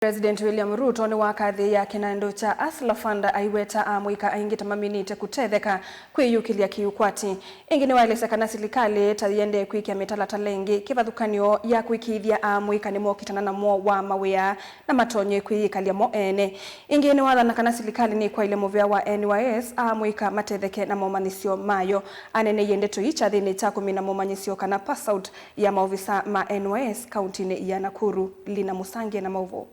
President William Ruto niwakathia kinandu cha Hustler Fund aiweta amuika aingi maminte kutetheka kwiyukilya kiiukwati ingi niwailesekana silikali yingendee kwikia mitalatala ingi kivathukanio ya kwikiithya amuika nimokitana na mwoo wa Mawia na matonye kwiyikalya mo ene ingi niwathanakana silikali ni kwa ile muvea wa NYS amuika matetheke na momanisio mayo anene yiendeto icha thini cha kumina momanisio kana pass out ya maofisa ma NYS kaunti ya Nakuru. Lina Musangi na mauvo.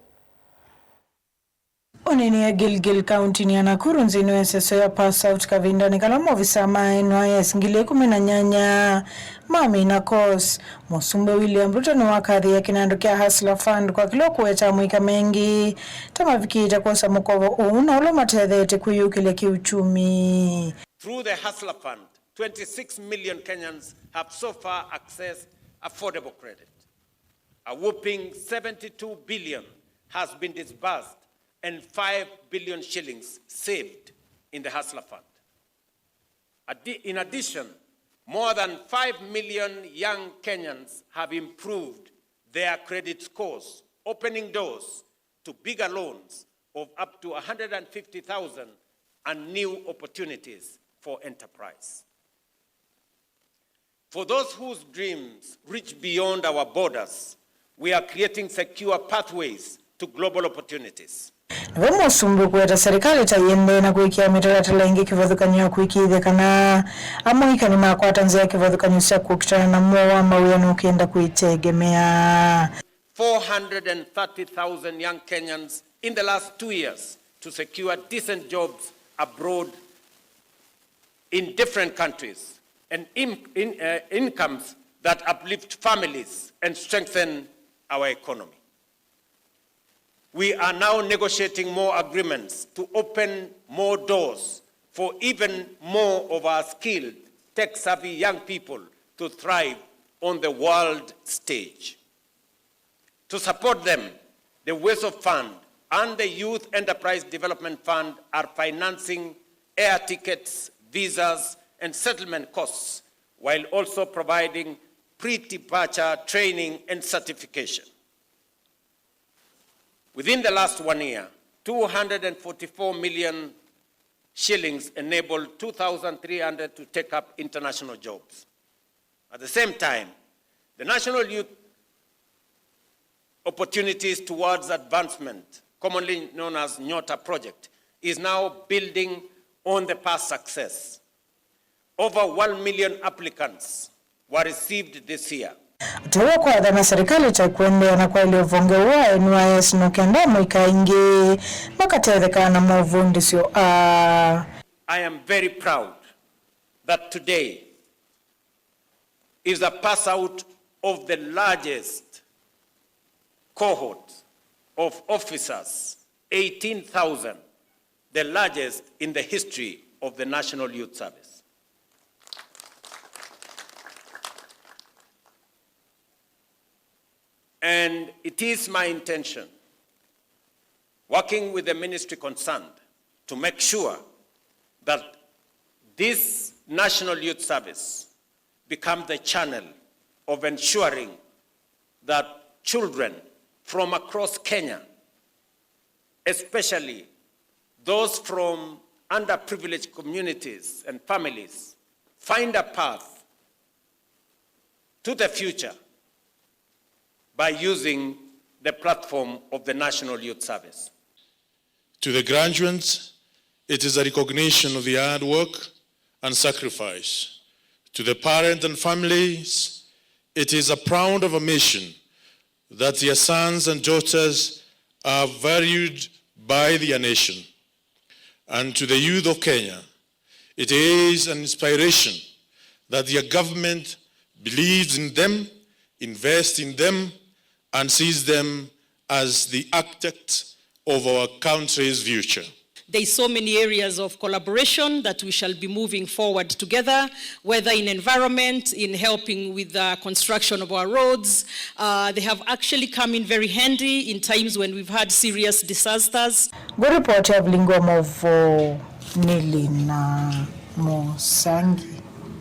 Oneni ya Gilgil County ni ya Nakuru nzino ya pass out kavindani kala maofisa ma NYS ngile 18 mami na kos Musumbi William Ruto niwakathia kinandu kia Hustler Fund kwa kilo kuweta amuika mengi tama vikita kosa mukovo una ulo matethete kwiyukilya kiuchumi. Through the Hustler Fund, 26 million Kenyans have so far accessed affordable credit. A whopping 72 billion has been disbursed and 5 billion shillings saved in the Hustler Fund. In addition, more than 5 million young Kenyans have improved their credit scores, opening doors to bigger loans of up to 150,000 and new opportunities for enterprise. For those whose dreams reach beyond our borders, we are creating secure pathways to global opportunities. Musumbi kuweta serikali yingendee na kwikia mitalatala ingi kivathukanio kuikiithya kana amuika ni makwata nzia kivathukanio cia kukitana na mwoo wa Mawia nukienda kuitegemea. 430,000 young Kenyans in the last 2 years to secure decent jobs abroad in different countries and incomes that uplift families and strengthen our economy. We are now negotiating more agreements to open more doors for even more of our skilled, tech-savvy young people to thrive on the world stage. To support them, the WESO Fund and the Youth Enterprise Development Fund are financing air tickets, visas, and settlement costs, while also providing pre-departure training and certification. Within the last 1 year, 244 million shillings enabled 2,300 to take up international jobs. At the same time, the National Youth Opportunities Towards Advancement, commonly known as Nyota project, is now building on the past success. Over 1 million applicants were received this year. Tuwa kwa dhana serikali kuendea na kwa ili uvonge wa NYS nukiendee amuika ingi makatetheka na mwavundi sio. I am very proud that today is a pass out of the largest cohort of officers, 18,000, the largest in the history of the National Youth Service. And it is my intention, working with the ministry concerned, to make sure that this National Youth Service becomes the channel of ensuring that children from across Kenya, especially those from underprivileged communities and families, find a path to the future by using the platform of the National Youth Service. To the graduates, it is a recognition of the hard work and sacrifice. To the parents and families, it is a proud of a mission that their sons and daughters are valued by their nation. And to the youth of Kenya, it is an inspiration that their government believes in them, invests in them, and sees them as the architects of our country's future. There are so many areas of collaboration that we shall be moving forward together, whether in environment, in helping with the construction of our roads. They have actually come in very handy in times when we've had serious disasters. Good report of Lingua Movo Nili na Musangi.